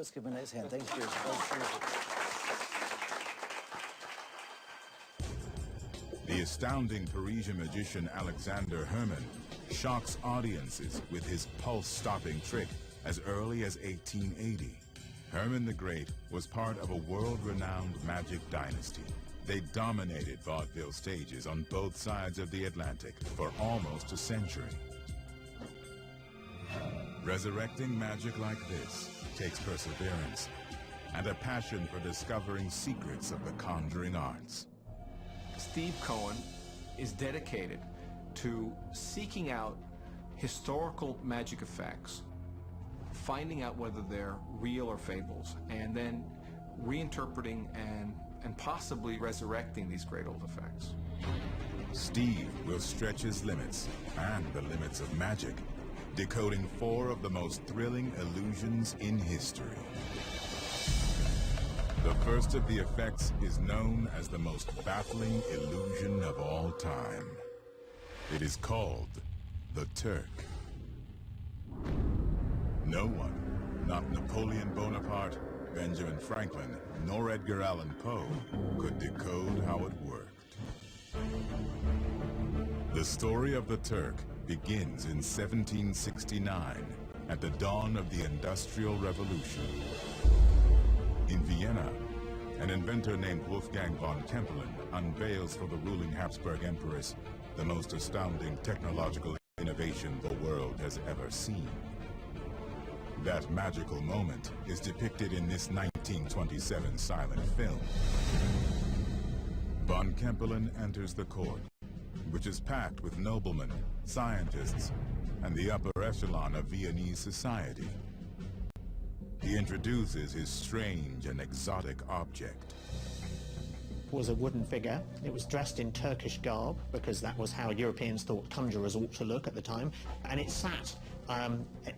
Let's give him a nice hand. Thanks, Jason. The astounding Parisian magician Alexander Herman shocks audiences with his pulse-stopping trick as early as 1880. Herman the Great was part of a world-renowned magic dynasty. They dominated vaudeville stages on both sides of the Atlantic for almost a century. Resurrecting magic like this takes perseverance and a passion for discovering secrets of the conjuring arts. Steve Cohen is dedicated to seeking out historical magic effects, finding out whether they're real or fables, and then reinterpreting and possibly resurrecting these great old effects. Steve will stretch his limits and the limits of magic, decoding 4 of the most thrilling illusions in history. The first of the effects is known as the most baffling illusion of all time. It is called the Turk. No one, not Napoleon Bonaparte, Benjamin Franklin, nor Edgar Allan Poe, could decode how it worked. The story of the Turk begins in 1769, at the dawn of the Industrial Revolution. In Vienna, an inventor named Wolfgang von Kempelen unveils for the ruling Habsburg Empress the most astounding technological innovation the world has ever seen. That magical moment is depicted in this 1927 silent film. Von Kempelen enters the court, which is packed with noblemen, scientists, and the upper echelon of Viennese society. He introduces his strange and exotic object. Was a wooden figure. It was dressed in Turkish garb, because that was how Europeans thought conjurers ought to look at the time, and it sat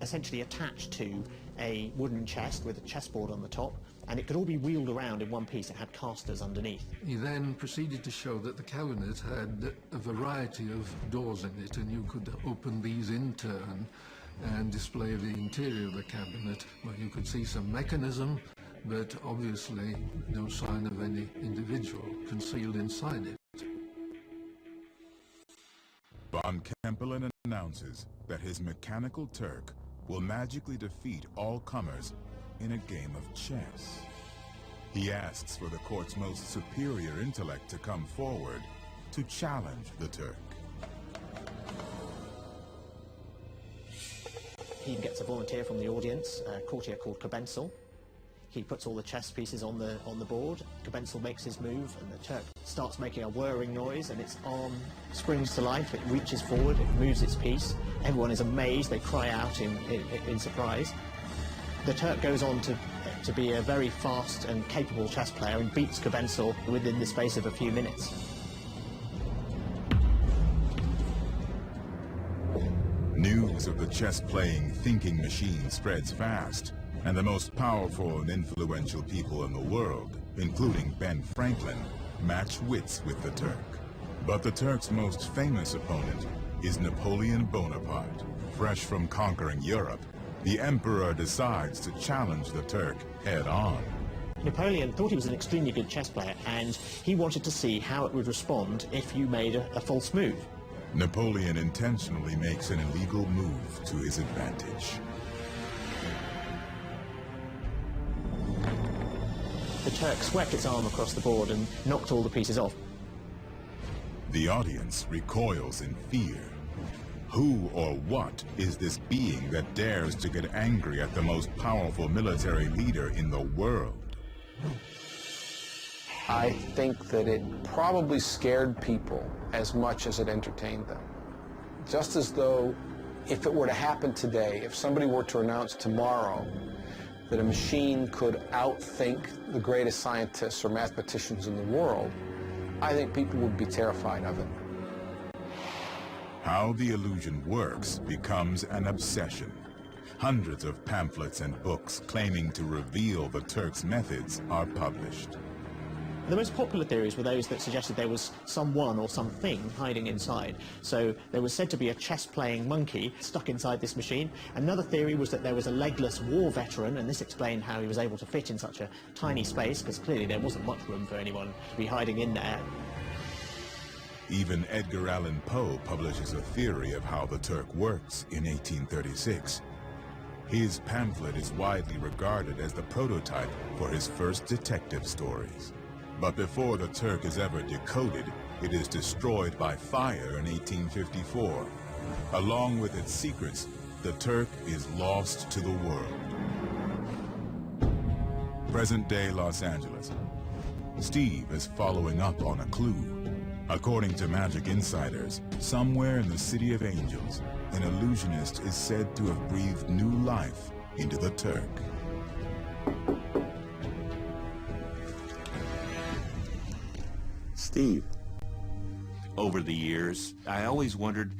essentially attached to a wooden chest with a chessboard on the top, and it could all be wheeled around in one piece. It had casters underneath. He then proceeded to show that the cabinet had a variety of doors in it, and you could open these in turn and display the interior of the cabinet, where you could see some mechanism, but obviously no sign of any individual concealed inside it. Von Kempelen announces that his mechanical Turk will magically defeat all comers in a game of chess. He asks for the court's most superior intellect to come forward to challenge the Turk. He gets a volunteer from the audience, a courtier called Kobensel. He puts all the chess pieces on the board. Kobensel makes his move, and the Turk starts making a whirring noise, and its arm springs to life. It reaches forward, it moves its piece. Everyone is amazed. They cry out in surprise. The Turk goes on to be a very fast and capable chess player and beats Kobensel within the space of a few minutes. News of the chess-playing, thinking machine spreads fast, and the most powerful and influential people in the world, including Ben Franklin, match wits with the Turk. But the Turk's most famous opponent is Napoleon Bonaparte. Fresh from conquering Europe, the emperor decides to challenge the Turk head-on. Napoleon thought he was an extremely good chess player, and he wanted to see how it would respond if you made a false move. Napoleon intentionally makes an illegal move to his advantage. The Turk swept its arm across the board and knocked all the pieces off. The audience recoils in fear. Who or what is this being that dares to get angry at the most powerful military leader in the world? I think that it probably scared people as much as it entertained them. Just as though if it were to happen today, if somebody were to announce tomorrow that a machine could outthink the greatest scientists or mathematicians in the world, I think people would be terrified of it. How the illusion works becomes an obsession. Hundreds of pamphlets and books claiming to reveal the Turk's methods are published. The most popular theories were those that suggested there was someone or something hiding inside. So there was said to be a chess-playing monkey stuck inside this machine. Another theory was that there was a legless war veteran, and this explained how he was able to fit in such a tiny space, because clearly there wasn't much room for anyone to be hiding in there. Even Edgar Allan Poe publishes a theory of how the Turk works in 1836. His pamphlet is widely regarded as the prototype for his first detective stories. But before the Turk is ever decoded, it is destroyed by fire in 1854. Along with its secrets, the Turk is lost to the world. Present-day Los Angeles. Steve is following up on a clue. According to Magic Insiders, somewhere in the City of Angels, an illusionist is said to have breathed new life into the Turk. Steve, over the years, I always wondered,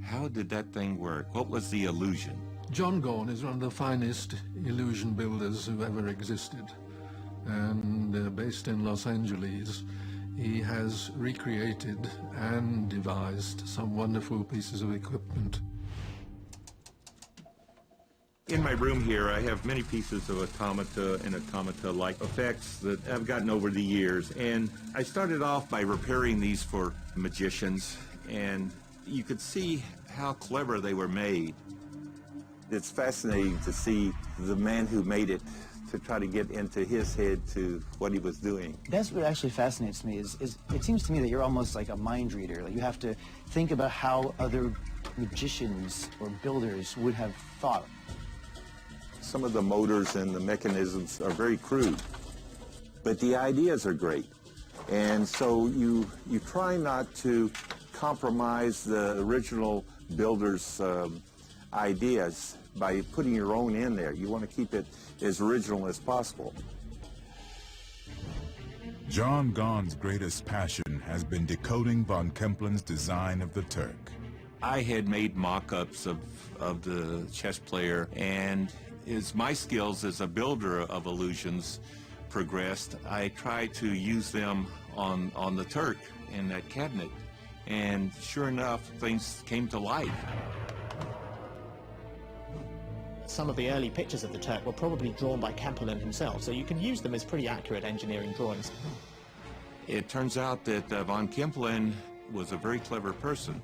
how did that thing work? What was the illusion? John Gone is one of the finest illusion builders who ever existed. And based in Los Angeles, he has recreated and devised some wonderful pieces of equipment. In my room here, I have many pieces of automata and automata-like effects that I've gotten over the years. And I started off by repairing these for magicians, and you could see how clever they were made. It's fascinating to see the man who made it, to try to get into his head to what he was doing. That's what actually fascinates me, is it seems to me that you're almost like a mind reader. Like you have to think about how other magicians or builders would have thought. Some of the motors and the mechanisms are very crude, but the ideas are great. And so you try not to compromise the original builder's ideas by putting your own in there. You want to keep it as original as possible. John Gone's greatest passion has been decoding von Kempelen's design of the Turk. I had made mock-ups of the chess player, and as my skills as a builder of illusions progressed, I tried to use them on the Turk in that cabinet. And sure enough, things came to life. Some of the early pictures of the Turk were probably drawn by Kempelen himself, so you can use them as pretty accurate engineering drawings. It turns out that von Kempelen was a very clever person,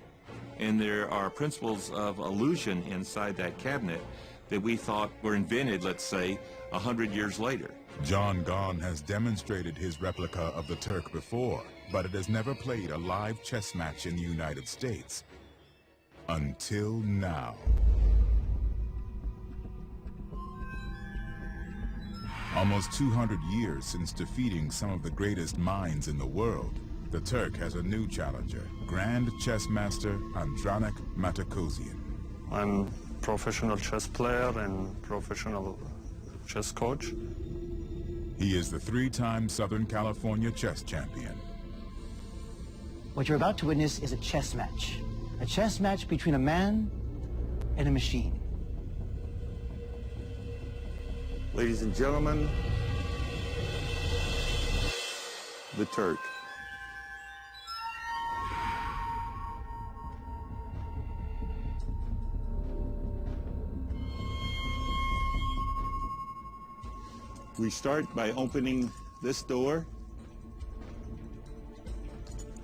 and there are principles of illusion inside that cabinet that we thought were invented, let's say, 100 years later. John Gone has demonstrated his replica of the Turk before, but it has never played a live chess match in the United States. Until now. Almost 200 years since defeating some of the greatest minds in the world, the Turk has a new challenger, Grand Chess Master Andranik Matakosian. I'm professional chess player and professional chess coach. He is the three-time Southern California chess champion. What you're about to witness is a chess match between a man and a machine. Ladies and gentlemen, the Turk. We start by opening this door.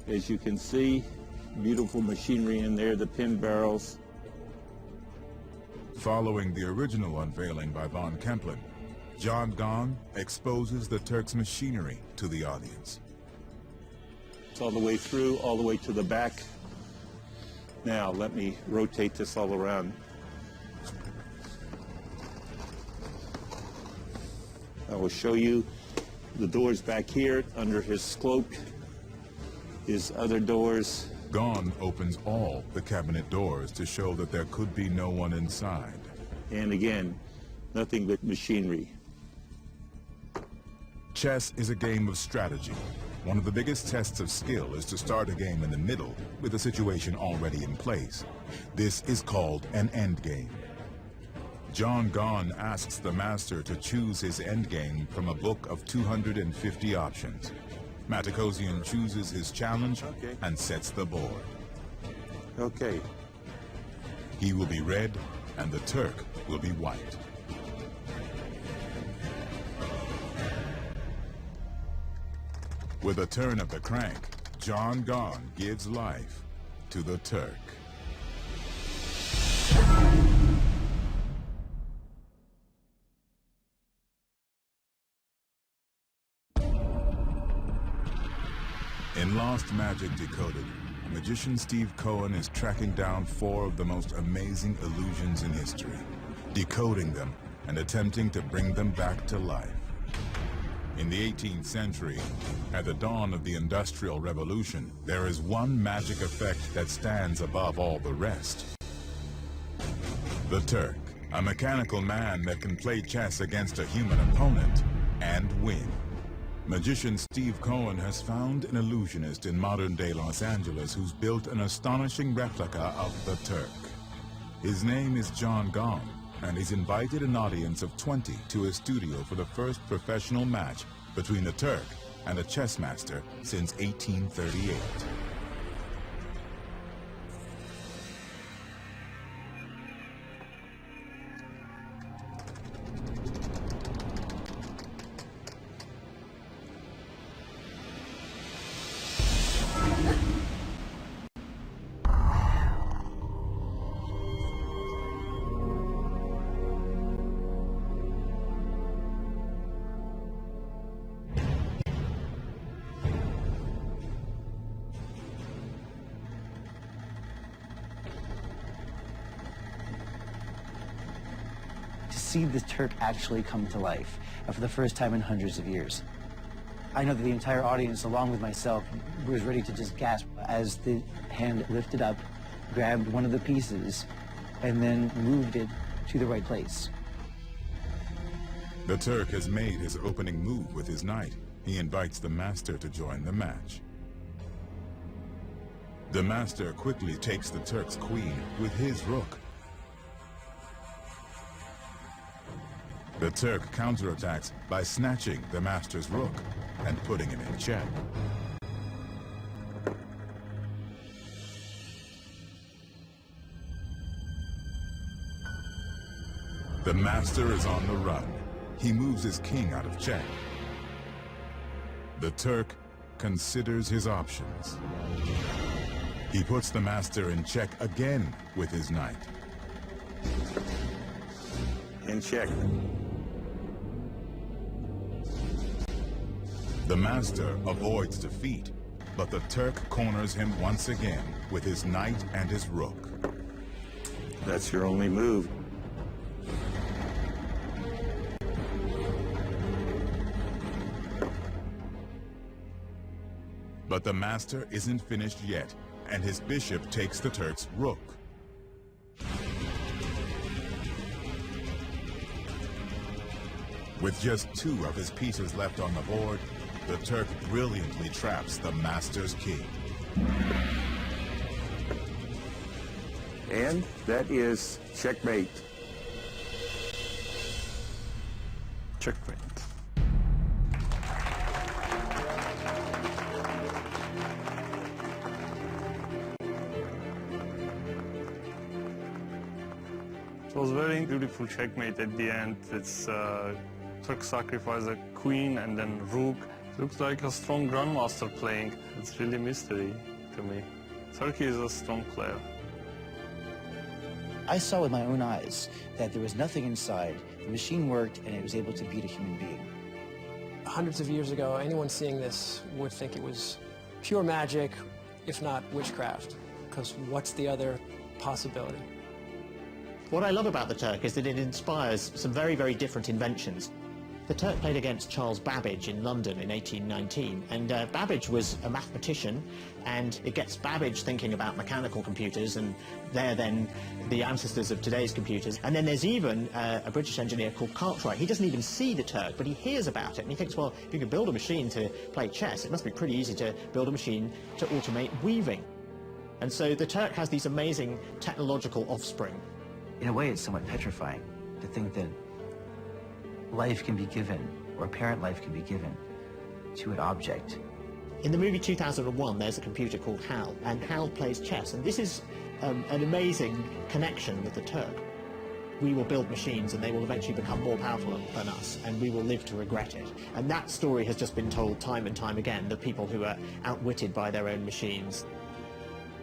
As you can see, beautiful machinery in there, the pin barrels. Following the original unveiling by von Kempelen, John Gone exposes the Turk's machinery to the audience. It's all the way through, all the way to the back. Now, let me rotate this all around. I will show you the doors back here under his cloak, his other doors. Gone opens all the cabinet doors to show that there could be no one inside. And again, nothing but machinery. Chess is a game of strategy. One of the biggest tests of skill is to start a game in the middle with a situation already in place. This is called an endgame. John Gone asks the master to choose his endgame from a book of 250 options. Matikosian chooses his challenge and sets the board. Okay. He will be red, and the Turk will be white. With a turn of the crank, John Gone gives life to the Turk. In Lost Magic Decoded, magician Steve Cohen is tracking down 4 of the most amazing illusions in history, decoding them and attempting to bring them back to life. In the 18th century, at the dawn of the Industrial Revolution, there is one magic effect that stands above all the rest. The Turk, a mechanical man that can play chess against a human opponent and win. Magician Steve Cohen has found an illusionist in modern-day Los Angeles who's built an astonishing replica of the Turk. His name is John Gone, and he's invited an audience of 20 to his studio for the first professional match between the Turk and a chess master since 1838. See the Turk actually come to life for the first time in hundreds of years. I know that the entire audience, along with myself, was ready to just gasp as the hand lifted up, grabbed one of the pieces, and then moved it to the right place. The Turk has made his opening move with his knight. He invites the master to join the match. The master quickly takes the Turk's queen with his rook. The Turk counterattacks by snatching the master's rook and putting him in check. The master is on the run. He moves his king out of check. The Turk considers his options. He puts the master in check again with his knight. In check. The master avoids defeat, but the Turk corners him once again with his knight and his rook. That's your only move. But the master isn't finished yet, and his bishop takes the Turk's rook. With just 2 of his pieces left on the board, the Turk brilliantly traps the master's king. And that is checkmate. Checkmate. It was very beautiful checkmate at the end. It's Turk sacrificed a queen and then rook. Looks like a strong grandmaster playing. It's really mystery to me. Turkey is a strong player. I saw with my own eyes that there was nothing inside. The machine worked and it was able to beat a human being. Hundreds of years ago, anyone seeing this would think it was pure magic, if not witchcraft, because what's the other possibility? What I love about the Turk is that it inspires some very, very different inventions. The Turk played against Charles Babbage in London in 1819, and Babbage was a mathematician, and it gets Babbage thinking about mechanical computers, and they're then the ancestors of today's computers. And then there's even a British engineer called Cartwright. He doesn't even see the Turk, but he hears about it, and he thinks, well, if you could build a machine to play chess, it must be pretty easy to build a machine to automate weaving. And so the Turk has these amazing technological offspring. In a way, it's somewhat petrifying to think that life can be given, or apparent life can be given, to an object In the movie 2001, there's a computer called Hal, and Hal plays chess, and this is an amazing connection with the Turk. We will build machines and they will eventually become more powerful than us, and we will live to regret it. And that story has just been told time and time again, the people who are outwitted by their own machines.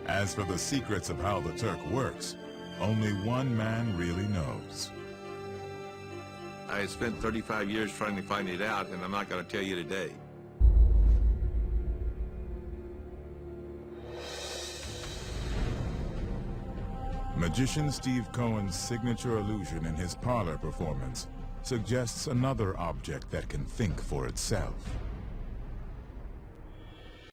As for the secrets of how the Turk works, only one man really knows. I spent 35 years trying to find it out, and I'm not going to tell you today. Magician Steve Cohen's signature illusion in his parlor performance suggests another object that can think for itself.